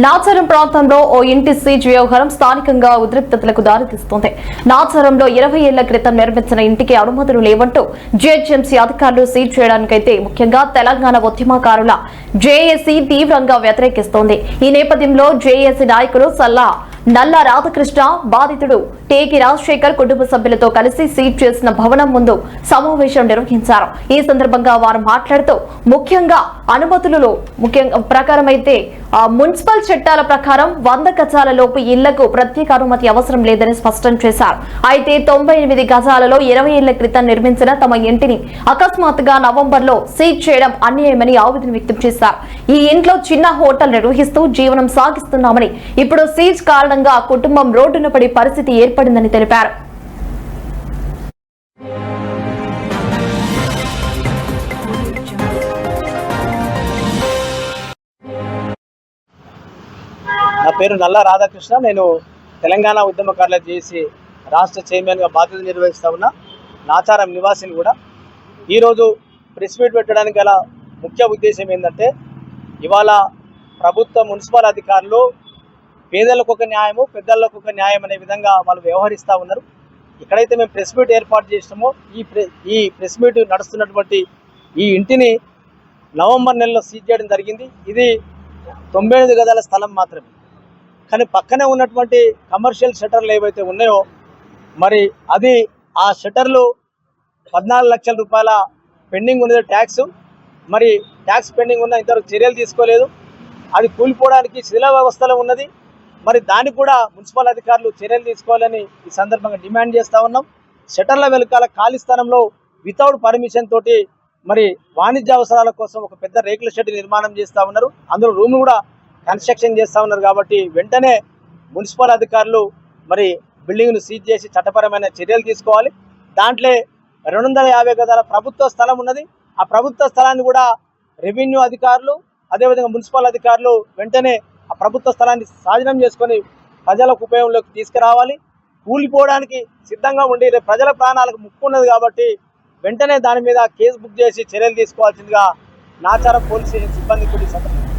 నాచారం ప్రాంతంలో ఓ ఇంటి సీజ్ వ్యవహారం స్థానికంగా ఉద్రిక్తతలకు దారితీస్తోంది. నాచారంలో 20 ఏళ్ల క్రితం నిర్మించిన ఇంటికి అనుమతులు లేవంటూ జీహెచ్ఎంసీ అధికారులు సీజ్ చేయడానికైతే ముఖ్యంగా తెలంగాణ ఉద్యమకారుల జేఏసీ తీవ్రంగా వ్యతిరేకిస్తోంది. ఈ నేపథ్యంలో జేఏసీ నాయకులు నల్ల రాధాకృష్ణ, బాధితుడు టేకి రాజశేఖర్ కుటుంబ సభ్యులతో కలిసి సీజ్ చేసిన భవనం ముందు సమావేశం నిర్వహించారు. ఈ సందర్భంగా వారు మాట్లాడుతూ ముఖ్యంగా అనుమతులలో ప్రకారం అయితే మున్సిపల్ చట్టాల ప్రకారం 100 గజాల లోపు ఇళ్లకు ప్రత్యేక అనుమతి అవసరం లేదని స్పష్టం చేశారు. అయితే 98 గజాలలో 20 ఏళ్ల క్రితం నిర్మించిన తమ ఇంటిని అకస్మాత్తుగా నవంబర్లో సీజ్ చేయడం అన్యాయమని ఆవేదన వ్యక్తం చేశారు. ఈ ఇంట్లో చిన్న హోటల్ నిర్వహిస్తూ జీవనం సాగిస్తున్నామని, ఇప్పుడు సీజ్ కారణంగా కుటుంబం రోడ్డున పడి పరిస్థితి ఏర్పడిందని తెలిపారు. నా పేరు నల్ల రాధాకృష్ణ. నేను తెలంగాణ ఉద్యమకారుల చేసి రాష్ట్ర చైర్మన్గా బాధ్యత నిర్వహిస్తా ఉన్నా. నాచారం నివాసిని కూడా. ఈరోజు ప్రెస్ మీట్ పెట్టడానికి గల ముఖ్య ఉద్దేశం ఏంటంటే, ఇవాళ ప్రభుత్వ మున్సిపల్ అధికారులు పేదలకు ఒక న్యాయము, పెద్దలకు ఒక న్యాయం అనే విధంగా వాళ్ళు వ్యవహరిస్తూ ఉన్నారు. ఎక్కడైతే మేము ప్రెస్ మీట్ ఏర్పాటు చేసినామో ఈ ప్రెస్ మీట్ నడుస్తున్నటువంటి ఈ ఇంటిని నవంబర్ నెలలో సీజ్ చేయడం జరిగింది. ఇది 98 గజాల స్థలం మాత్రమే. కానీ పక్కనే ఉన్నటువంటి కమర్షియల్ షట్టర్లు ఏవైతే ఉన్నాయో, మరి అది ఆ షట్టర్లు 14 లక్షల రూపాయల పెండింగ్ ఉన్నది ట్యాక్స్. మరి ట్యాక్స్ పెండింగ్ ఉన్న ఇంతవరకు చర్యలు తీసుకోలేదు. అది కూలిపోవడానికి శిథిల వ్యవస్థలో ఉన్నది. మరి దానికి కూడా మున్సిపల్ అధికారులు చర్యలు తీసుకోవాలని ఈ సందర్భంగా డిమాండ్ చేస్తూ ఉన్నాం. షట్టర్ల వెనుకాల ఖాళీ స్థలంలో వితౌట్ పర్మిషన్ తోటి మరి వాణిజ్య అవసరాల కోసం ఒక పెద్ద రేకుల షెడ్ నిర్మాణం చేస్తూ ఉన్నారు. అందులో రూమ్ కూడా కన్స్ట్రక్షన్ చేస్తూ ఉన్నారు. కాబట్టి వెంటనే మున్సిపల్ అధికారులు మరి బిల్డింగ్ను సీజ్ చేసి చట్టపరమైన చర్యలు తీసుకోవాలి. దాంట్లో 250 గజాల ప్రభుత్వ స్థలం ఉన్నది. ఆ ప్రభుత్వ స్థలాన్ని కూడా రెవెన్యూ అధికారులు, అదేవిధంగా మున్సిపల్ అధికారులు వెంటనే ఆ ప్రభుత్వ స్థలాన్ని స్వాధీనం చేసుకొని ప్రజలకు ఉపయోగంలోకి తీసుకురావాలి. కూలిపోవడానికి సిద్ధంగా ఉండి ప్రజల ప్రాణాలకు ముప్పు ఉన్నది. కాబట్టి వెంటనే దాని మీద కేసు బుక్ చేసి చర్యలు తీసుకోవాల్సిందిగా నాచారం పోలీస్ స్టేషన్ సిబ్బంది కూడా